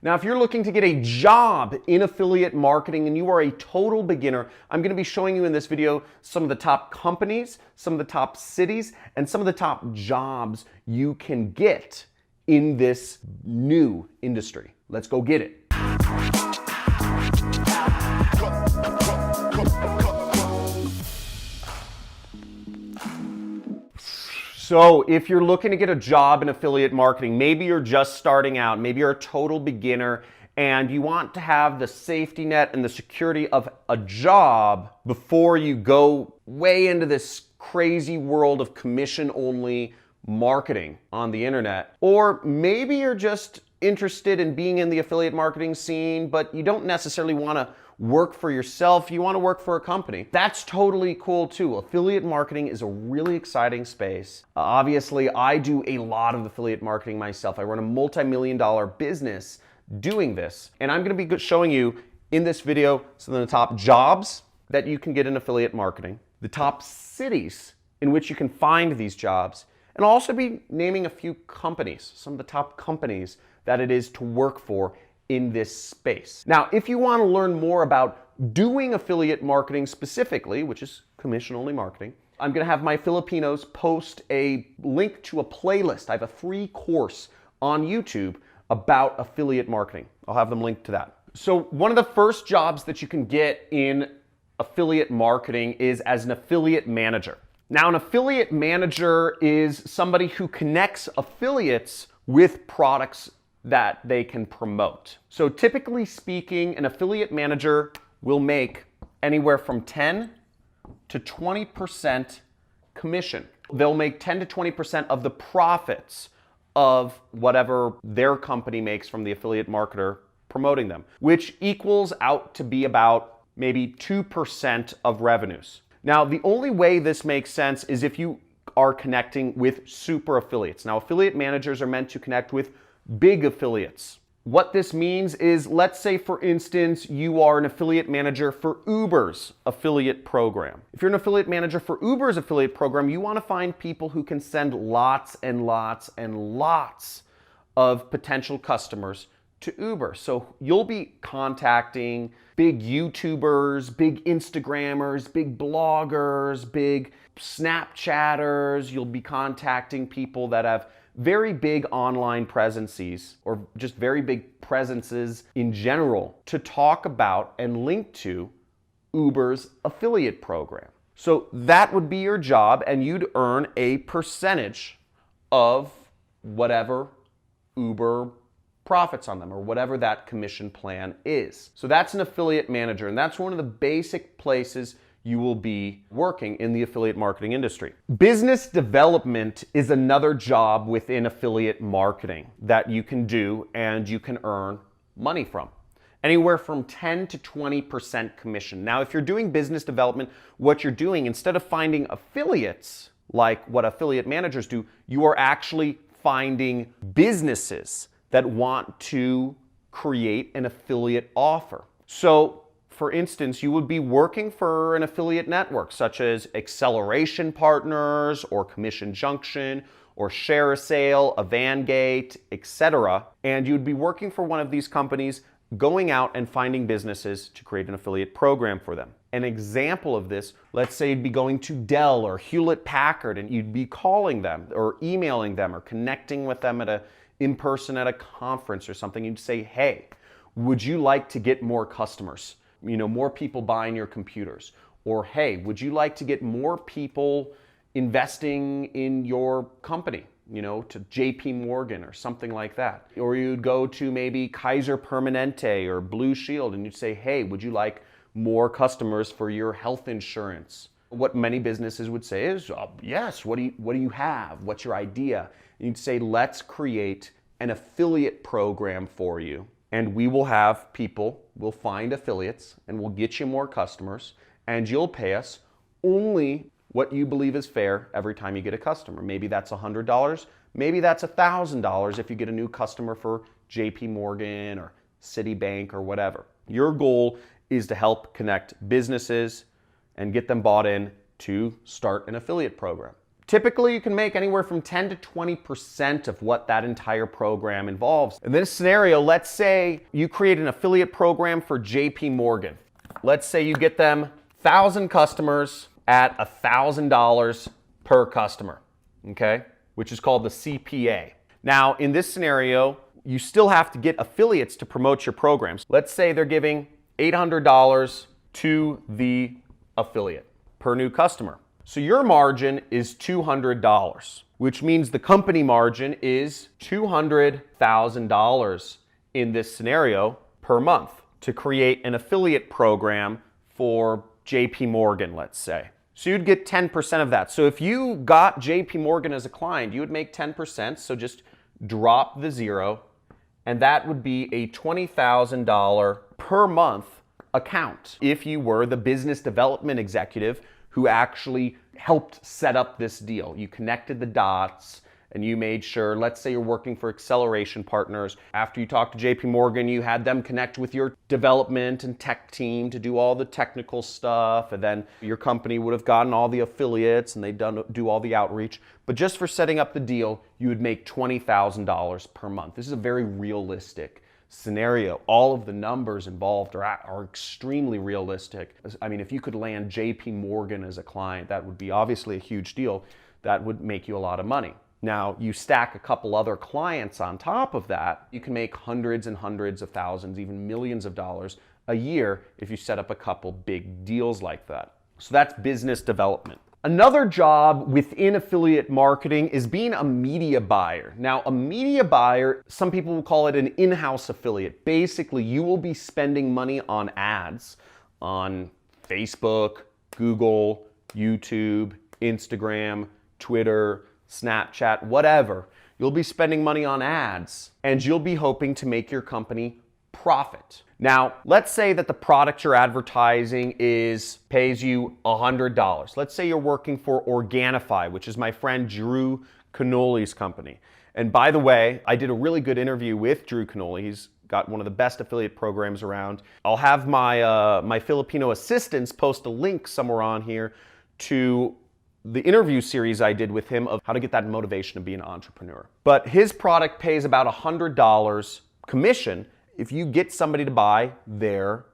Now, if you're looking to get a job in affiliate marketing and you are a total beginner, I'm going to be showing you in this video some of the top companies, some of the top cities, and some of the top jobs you can get in this new industry. Let's go get it. So if you're looking to get a job in affiliate marketing, maybe you're just starting out, maybe you're a total beginner, and you want to have the safety net and the security of a job before you go way into this crazy world of commission-only marketing on the internet. Or maybe you're just interested in being in the affiliate marketing scene, but you don't necessarily want to work for yourself, you want to work for a company. That's totally cool too. Affiliate marketing is a really exciting space. Obviously, I do a lot of affiliate marketing myself. I run a multi-million-dollar business doing this, and I'm going to be showing you in this video some of the top jobs that you can get in affiliate marketing, the top cities in which you can find these jobs, and I'll also be naming a few companies, some of the top companies that it is to work for in this space. Now, if you want to learn more about doing affiliate marketing specifically, which is commission-only marketing, I'm going to have my Filipinos post a link to a playlist. I have a free course on YouTube about affiliate marketing. I'll have them linked to that. So one of the first jobs that you can get in affiliate marketing is as an affiliate manager. Now, an affiliate manager is somebody who connects affiliates with products that they can promote. So typically speaking, an affiliate manager will make anywhere from 10 to 20% commission. They'll make 10 to 20% of the profits of whatever their company makes from the affiliate marketer promoting them, which equals out to be about maybe 2% of revenues. Now, the only way this makes sense is if you are connecting with super affiliates. Now, affiliate managers are meant to connect with big affiliates. What this means is, let's say for instance, you are an affiliate manager for Uber's affiliate program. If you're an affiliate manager for Uber's affiliate program, you want to find people who can send lots and lots and lots of potential customers to Uber. So you'll be contacting big YouTubers, big Instagrammers, big bloggers, big Snapchatters. You'll be contacting people that have very big online presences or just very big presences in general to talk about and link to Uber's affiliate program. So that would be your job, and you'd earn a percentage of whatever Uber profits on them or whatever that commission plan is. So that's an affiliate manager, and that's one of the basic places you will be working in the affiliate marketing industry. Business development is another job within affiliate marketing that you can do and you can earn money from. Anywhere from 10 to 20% commission. Now, if you're doing business development, what you're doing, instead of finding affiliates like what affiliate managers do, you are actually finding businesses that want to create an affiliate offer. So, for instance, you would be working for an affiliate network such as Acceleration Partners or Commission Junction or Share a Sale, Avangate, etc. And you'd be working for one of these companies, going out and finding businesses to create an affiliate program for them. An example of this, let's say you'd be going to Dell or Hewlett Packard and you'd be calling them or emailing them or connecting with them in person at a conference or something. You'd say, hey, would you like to get more customers? You know, more people buying your computers. Or, hey, would you like to get more people investing in your company? You know, to JP Morgan or something like that. Or you'd go to maybe Kaiser Permanente or Blue Shield and you'd say, hey, would you like more customers for your health insurance? What many businesses would say is, yes, what do you have? What's your idea? And you'd say, let's create an affiliate program for you. And we will have people, we'll find affiliates, and we'll get you more customers, and you'll pay us only what you believe is fair every time you get a customer. Maybe that's $100, maybe that's $1,000 if you get a new customer for JP Morgan or Citibank or whatever. Your goal is to help connect businesses and get them bought in to start an affiliate program. Typically, you can make anywhere from 10 to 20% of what that entire program involves. In this scenario, let's say you create an affiliate program for JP Morgan. Let's say you get them 1,000 customers at $1,000 per customer, okay? Which is called the CPA. Now, in this scenario, you still have to get affiliates to promote your programs. Let's say they're giving $800 to the affiliate per new customer. So your margin is $200, which means the company margin is $200,000 in this scenario per month to create an affiliate program for JP Morgan, let's say. So you'd get 10% of that. So if you got JP Morgan as a client, you would make 10%, so just drop the zero, and that would be a $20,000 per month account if you were the business development executive who actually helped set up this deal. You connected the dots and you made sure, let's say you're working for acceleration partners. After you talked to JP Morgan, you had them connect with your development and tech team to do all the technical stuff. And then your company would have gotten all the affiliates and they'd do all the outreach. But just for setting up the deal, you would make $20,000 per month. This is a very realistic scenario. All of the numbers involved are extremely realistic. I mean, if you could land JP Morgan as a client, that would be obviously a huge deal. That would make you a lot of money. Now, you stack a couple other clients on top of that, you can make hundreds and hundreds of thousands, even millions of dollars a year if you set up a couple big deals like that. So that's business development. Another job within affiliate marketing is being a media buyer. Now, a media buyer, some people will call it an in-house affiliate. Basically, you will be spending money on ads on Facebook, Google, YouTube, Instagram, Twitter, Snapchat, whatever. You'll be spending money on ads and you'll be hoping to make your company profit. Now, let's say that the product you're advertising pays you $100. Let's say you're working for Organifi, which is my friend Drew Canoli's company. And by the way, I did a really good interview with Drew Canoli. He's got one of the best affiliate programs around. I'll have my Filipino assistants post a link somewhere on here to the interview series I did with him of how to get that motivation to be an entrepreneur. But his product pays about $100 commission if you get somebody to buy their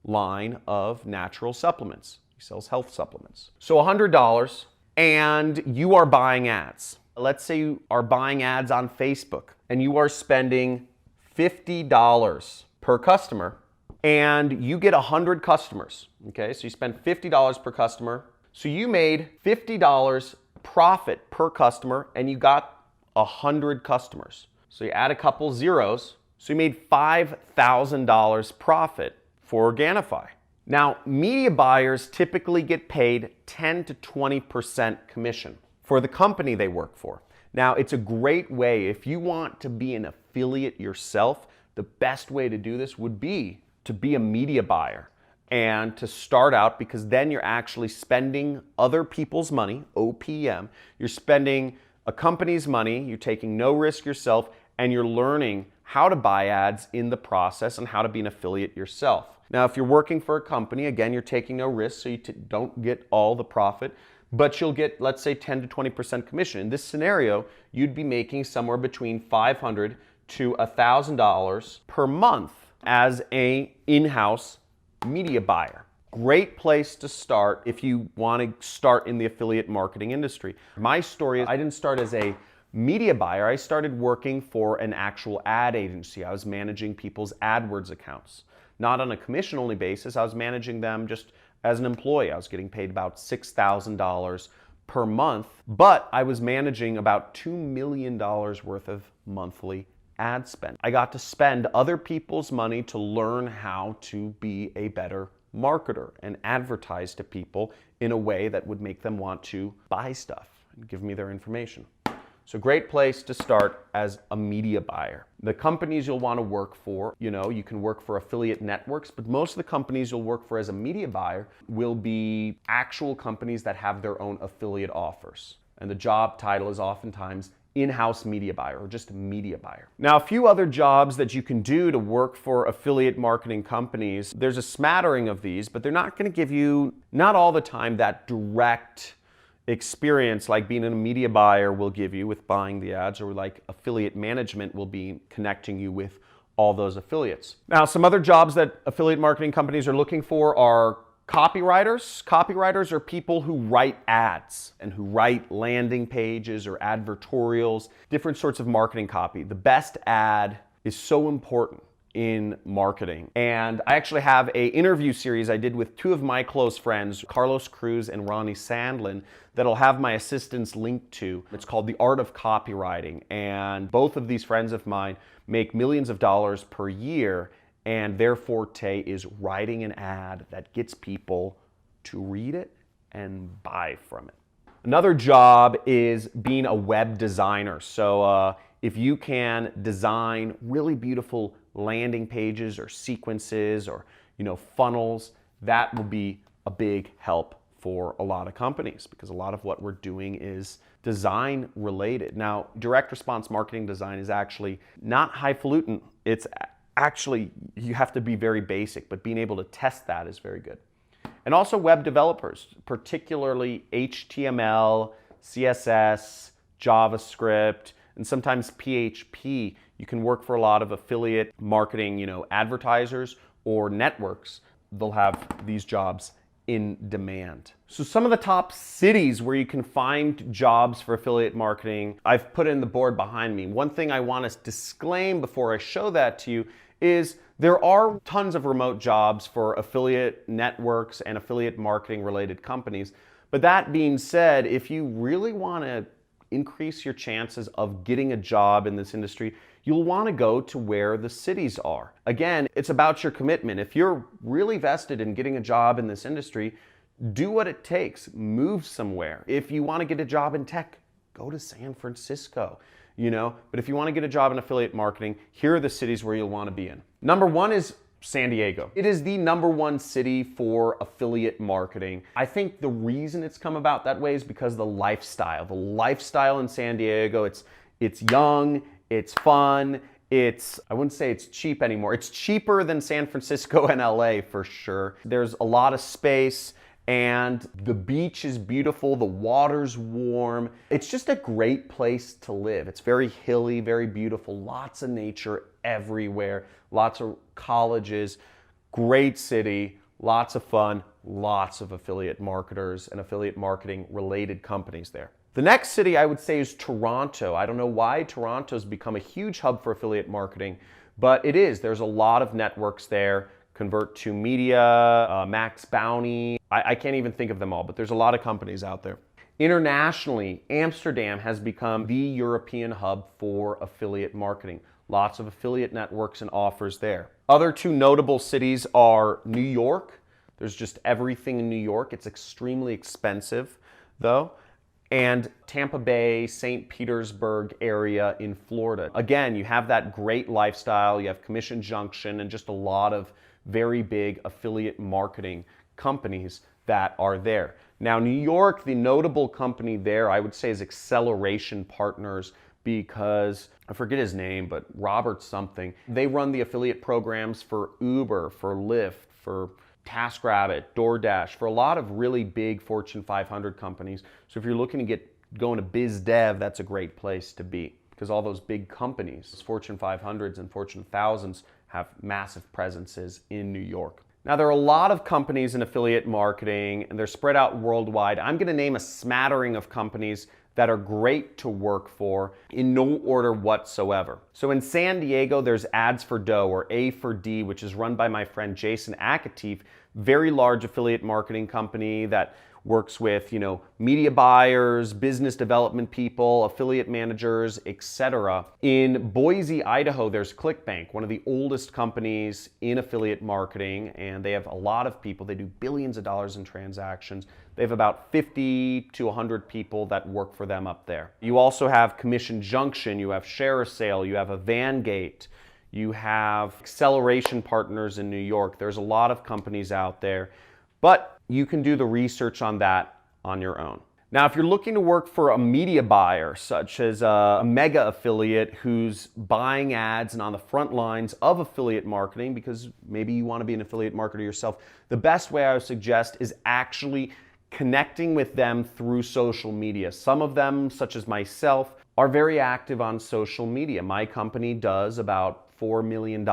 line of natural supplements. He sells health supplements. So $100, and you are buying ads. Let's say you are buying ads on Facebook and you are spending $50 per customer and you get 100 customers. Okay, so you spend $50 per customer. So you made $50 profit per customer and you got 100 customers. So you add a couple zeros. So you made $5,000 profit for Organifi. Now, media buyers typically get paid 10 to 20% commission for the company they work for. Now, it's a great way, if you want to be an affiliate yourself, the best way to do this would be to be a media buyer and to start out, because then you're actually spending other people's money, OPM. You're spending a company's money, you're taking no risk yourself, and you're learning how to buy ads in the process and how to be an affiliate yourself. Now, if you're working for a company, again, you're taking no risk, so you don't get all the profit, but you'll get, let's say, 10 to 20% commission. In this scenario, you'd be making somewhere between $500 to $1,000 per month as an in-house media buyer. Great place to start if you want to start in the affiliate marketing industry. My story is I didn't start as a media buyer. I started working for an actual ad agency. I was managing people's AdWords accounts. Not on a commission-only basis. I was managing them just as an employee. I was getting paid about $6,000 per month, but I was managing about $2 million worth of monthly ad spend. I got to spend other people's money to learn how to be a better marketer and advertise to people in a way that would make them want to buy stuff and give me their information. So great place to start as a media buyer. The companies you'll want to work for, you can work for affiliate networks, but most of the companies you'll work for as a media buyer will be actual companies that have their own affiliate offers. And the job title is oftentimes in-house media buyer or just media buyer. Now, a few other jobs that you can do to work for affiliate marketing companies, there's a smattering of these, but they're not going to give you, not all the time, that direct experience like being a media buyer will give you with buying the ads, or like affiliate management will be connecting you with all those affiliates. Now, some other jobs that affiliate marketing companies are looking for are copywriters. Copywriters are people who write ads and who write landing pages or advertorials, different sorts of marketing copy. The best ad is so important in marketing. And I actually have an interview series I did with two of my close friends, Carlos Cruz and Ronnie Sandlin, that I'll have my assistants linked to. It's called The Art of Copywriting. And both of these friends of mine make millions of dollars per year, and their forte is writing an ad that gets people to read it and buy from it. Another job is being a web designer. So if you can design really beautiful landing pages or sequences or funnels, that will be a big help for a lot of companies, because a lot of what we're doing is design related. Now, direct response marketing design is actually not highfalutin. It's actually, you have to be very basic, but being able to test that is very good. And also web developers, particularly HTML, CSS, JavaScript, and sometimes PHP. You can work for a lot of affiliate marketing, advertisers or networks. They'll have these jobs in demand. So some of the top cities where you can find jobs for affiliate marketing, I've put in the board behind me. One thing I want to disclaim before I show that to you is there are tons of remote jobs for affiliate networks and affiliate marketing related companies. But that being said, if you really want to increase your chances of getting a job in this industry, you'll want to go to where the cities are. Again, it's about your commitment. If you're really vested in getting a job in this industry, do what it takes. Move somewhere. If you want to get a job in tech, go to San Francisco. But if you want to get a job in affiliate marketing, here are the cities where you'll want to be in. Number one is San Diego. It is the #1 city for affiliate marketing. I think the reason it's come about that way is because of the lifestyle. The lifestyle in San Diego, it's young, it's fun, I wouldn't say it's cheap anymore. It's cheaper than San Francisco and LA for sure. There's a lot of space, and the beach is beautiful, the water's warm. It's just a great place to live. It's very hilly, very beautiful, lots of nature everywhere, lots of colleges, great city, lots of fun, lots of affiliate marketers and affiliate marketing related companies there. The next city I would say is Toronto. I don't know why Toronto's become a huge hub for affiliate marketing, but it is. There's a lot of networks there. Convert2Media, Max Bounty. I can't even think of them all, but there's a lot of companies out there. Internationally, Amsterdam has become the European hub for affiliate marketing. Lots of affiliate networks and offers there. Other two notable cities are New York. There's just everything in New York. It's extremely expensive though. And Tampa Bay, St. Petersburg area in Florida. Again, you have that great lifestyle. You have Commission Junction and just a lot of very big affiliate marketing companies that are there. Now, New York, the notable company there, I would say, is Acceleration Partners, because I forget his name, but Robert something. They run the affiliate programs for Uber, for Lyft, for TaskRabbit, DoorDash, for a lot of really big Fortune 500 companies. So if you're looking to going to biz dev, that's a great place to be, because all those big companies, Fortune 500s and Fortune 1000s, have massive presences in New York. Now, there are a lot of companies in affiliate marketing, and they're spread out worldwide. I'm going to name a smattering of companies that are great to work for in no order whatsoever. So in San Diego, there's Ads for Dough, or A4D, which is run by my friend Jason Akatif, very large affiliate marketing company that works with, media buyers, business development people, affiliate managers, etc. In Boise, Idaho, there's ClickBank, one of the oldest companies in affiliate marketing, and they have a lot of people. They do billions of dollars in transactions. They have about 50 to 100 people that work for them up there. You also have Commission Junction, you have ShareASale, you have Evangate, you have Acceleration Partners in New York. There's a lot of companies out there, but you can do the research on that on your own. Now, if you're looking to work for a media buyer, such as a mega affiliate who's buying ads and on the front lines of affiliate marketing, because maybe you want to be an affiliate marketer yourself, the best way I would suggest is actually connecting with them through social media. Some of them, such as myself, are very active on social media. My company does about $4 million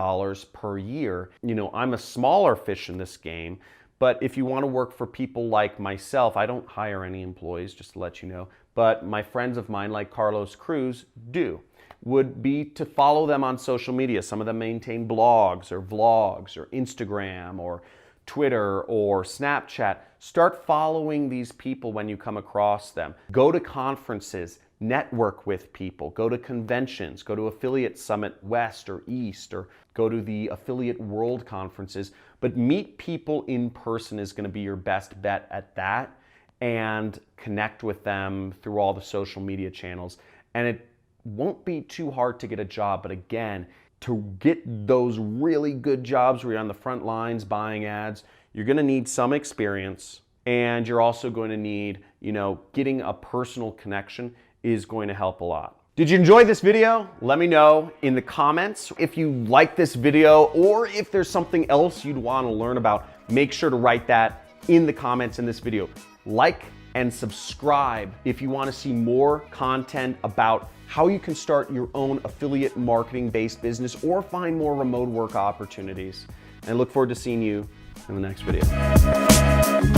per year. You know, I'm a smaller fish in this game, but if you want to work for people like myself, I don't hire any employees, just to let you know, but my friends of mine like Carlos Cruz do, would be to follow them on social media. Some of them maintain blogs or vlogs or Instagram or Twitter or Snapchat. Start following these people when you come across them. Go to conferences, network with people, go to conventions, go to Affiliate Summit West or East, or go to the Affiliate World conferences. But meet people in person is going to be your best bet at that, and connect with them through all the social media channels. And it won't be too hard to get a job, but again, to get those really good jobs where you're on the front lines buying ads, you're going to need some experience, and you're also going to need, you know, getting a personal connection is going to help a lot. Did you enjoy this video? Let me know in the comments. If you like this video, or if there's something else you'd want to learn about, make sure to write that in the comments in this video. Like and subscribe if you want to see more content about how you can start your own affiliate marketing based business or find more remote work opportunities. And I look forward to seeing you in the next video.